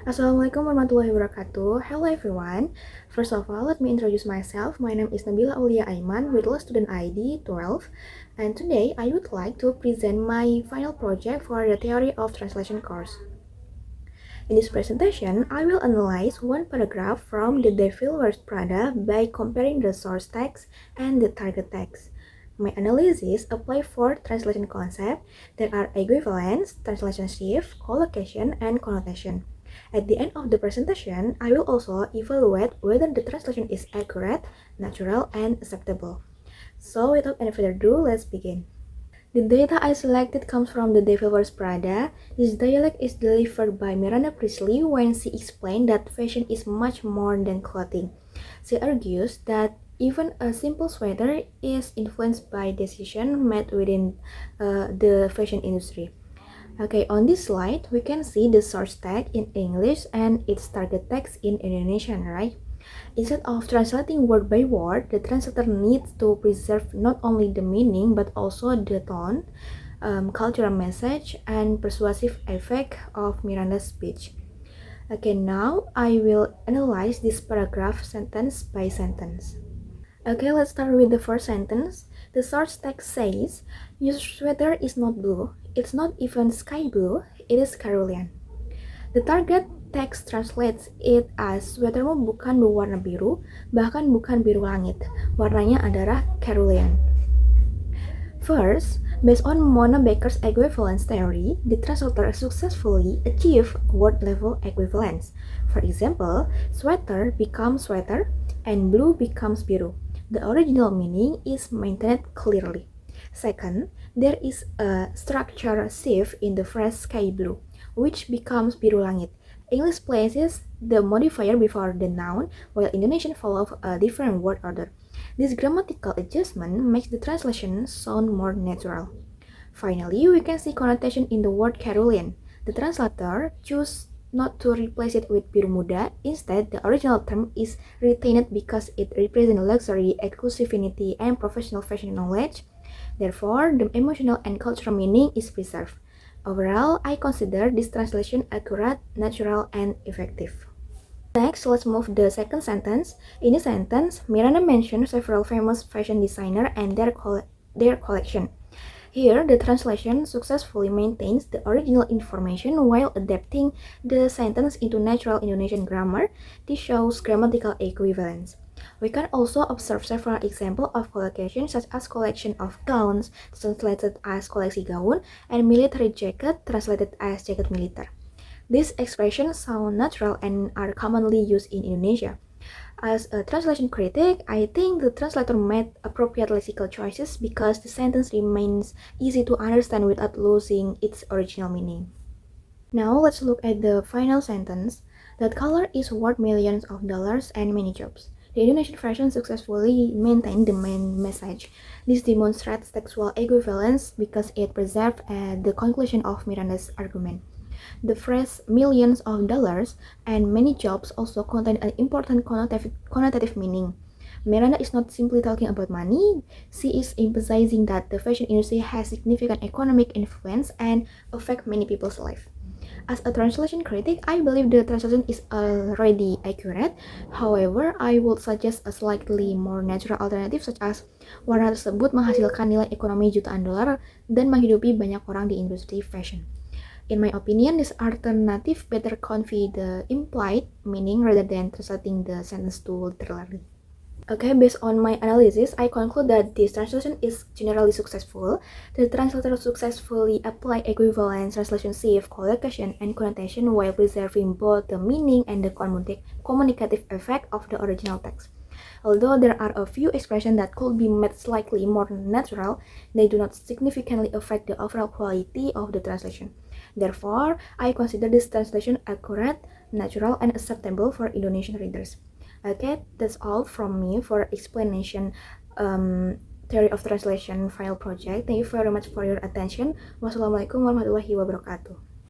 Assalamualaikum warahmatullahi wabarakatuh. Hello everyone. First of all, let me introduce myself. My name is Nabila Aulia Aiman with student ID 12, and today I would like to present my final project for the theory of translation course. In this presentation, I will analyze one paragraph from The Devil Wears Prada by comparing the source text and the target text. My analysis apply four translation concepts that are equivalence, translation shift, collocation, and connotation. At the end of the presentation, I will also evaluate whether the translation is accurate, natural, and acceptable. So without any further ado, let's begin. The data I selected comes from The Devil Wears Prada. This dialect is delivered by Miranda Priestley when she explained that fashion is much more than clothing. She argues that even a simple sweater is influenced by decisions made within the fashion industry. Okay, on this slide, we can see the source tag in English and its target text in Indonesian, right? Instead of translating word by word, the translator needs to preserve not only the meaning but also the tone, cultural message, and persuasive effect of Miranda's speech. Okay, now I will analyze this paragraph sentence by sentence. Okay, let's start with the first sentence. The source text says, "Your sweater is not blue. It's not even sky blue. It is cerulean." The target text translates it as sweatermu bukan berwarna biru, bahkan bukan biru langit. Warnanya adalah cerulean. First, based on Mona Baker's equivalence theory, the translator successfully achieved word-level equivalence. For example, sweater becomes sweater and blue becomes biru. The original meaning is maintained clearly. Second, there is a structure shift in the phrase sky blue, which becomes biru langit. English places the modifier before the noun, while Indonesian follows a different word order. This grammatical adjustment makes the translation sound more natural. Finally, we can see connotation in the word cerulean. The translator chose not to replace it with biru muda. Instead, the original term is retained because it represents luxury, exclusivity, and professional fashion knowledge. Therefore, the emotional and cultural meaning is preserved. Overall, I consider this translation accurate, natural, and effective. Next, let's move the second sentence. In this sentence, Miranda mentions several famous fashion designers and their collection. Here, the translation successfully maintains the original information while adapting the sentence into natural Indonesian grammar. This shows grammatical equivalence. We can also observe several examples of collocation such as collection of gowns translated as koleksi gaun and military jacket translated as jacket militer. These expressions sound natural and are commonly used in Indonesia. As a translation critic, I think the translator made appropriate lexical choices because the sentence remains easy to understand without losing its original meaning. Now let's look at the final sentence. That color is worth millions of dollars and many jobs. The Indonesian version successfully maintained the main message. This demonstrates textual equivalence because it preserved the conclusion of Miranda's argument. The phrase millions of dollars and many jobs also contain an important connotative meaning. Miranda is not simply talking about money, she is emphasizing that the fashion industry has significant economic influence and affect many people's life. As a translation critic, I believe the translation is already accurate. However, I would suggest a slightly more natural alternative such as warna tersebut menghasilkan nilai ekonomi jutaan dolar dan menghidupi banyak orang di industri fashion. In my opinion, this alternative better convey the implied meaning rather than translating the sentence too literally. Okay, based on my analysis, I conclude that this translation is generally successful. The translator successfully applied equivalence, translation shift, collocation, and connotation while preserving both the meaning and the communicative effect of the original text. Although there are a few expressions that could be made slightly more natural, they do not significantly affect the overall quality of the translation. Therefore, I consider this translation accurate, natural, and acceptable for Indonesian readers. Okay, that's all from me for explanation theory of translation file project. Thank you very much for your attention. Wassalamualaikum warahmatullahi wabarakatuh.